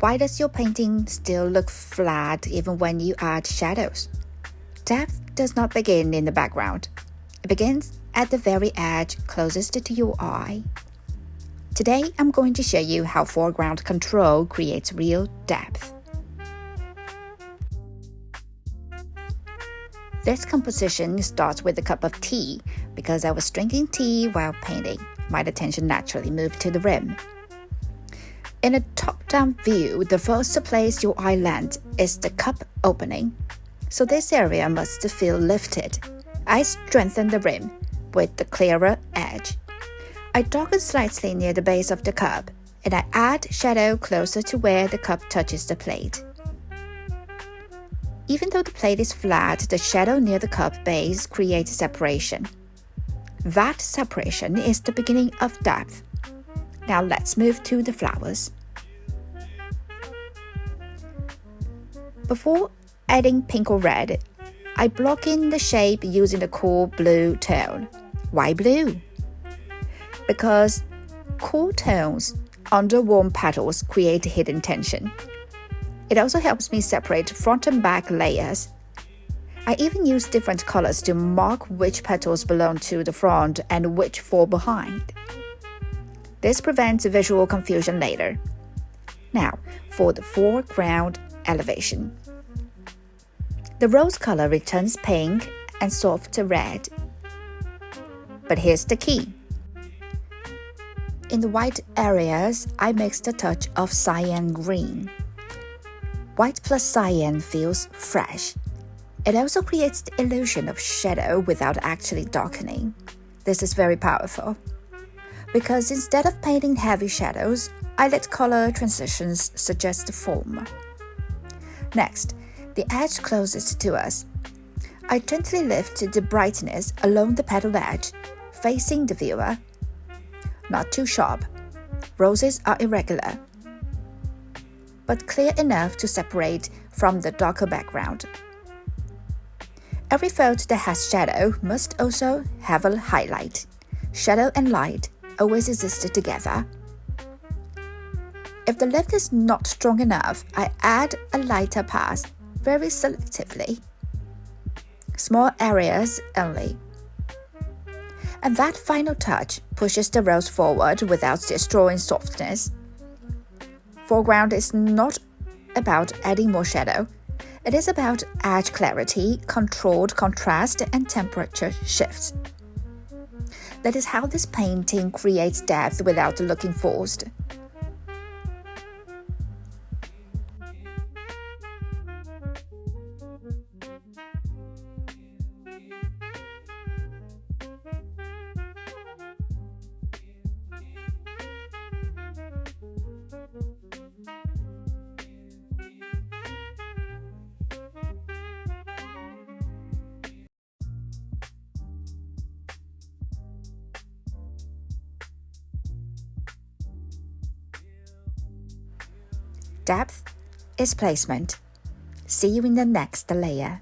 Why does your painting still look flat even when you add shadows? Depth does not begin in the background. It begins at the very edge closest to your eye. Today, I'm going to show you how foreground control creates real depth. This composition starts with a cup of tea. Because I was drinking tea while painting, my attention naturally moved to the rim. In a top-down view, the first place your eye lands is the cup opening, so this area must feel lifted. I strengthen the rim with the clearer edge. I darken slightly near the base of the cup, and I add shadow closer to where the cup touches the plate. Even though the plate is flat, the shadow near the cup base creates separation. That separation is the beginning of depth. Now let's move to the flowers. Before adding pink or red, I block in the shape using the cool blue tone. Why blue? Because cool tones under warm petals create hidden tension. It also helps me separate front and back layers. I even use different colors to mark which petals belong to the front and which fall behind. This prevents visual confusion later. Now, for the foreground elevation. The rose color returns pink and soft red. But here's the key. In the white areas, I mixed a touch of cyan green. White plus cyan feels fresh. It also creates the illusion of shadow without actually darkening. This is very powerful. Because instead of painting heavy shadows, I let color transitions suggest the form. Next, the edge closest to us. I gently lift the brightness along the petal edge, facing the viewer. Not too sharp. Roses are irregular, but clear enough to separate from the darker background. Every fold that has shadow must also have a highlight. Shadow and light always exist together. If the lift is not strong enough, I add a lighter pass very selectively. Small areas only. And that final touch pushes the rose forward without destroying softness. Foreground is not about adding more shadow. It is about edge clarity, controlled contrast, and temperature shifts. That is how this painting creates depth without looking forced. Depth is placement. See you in the next layer.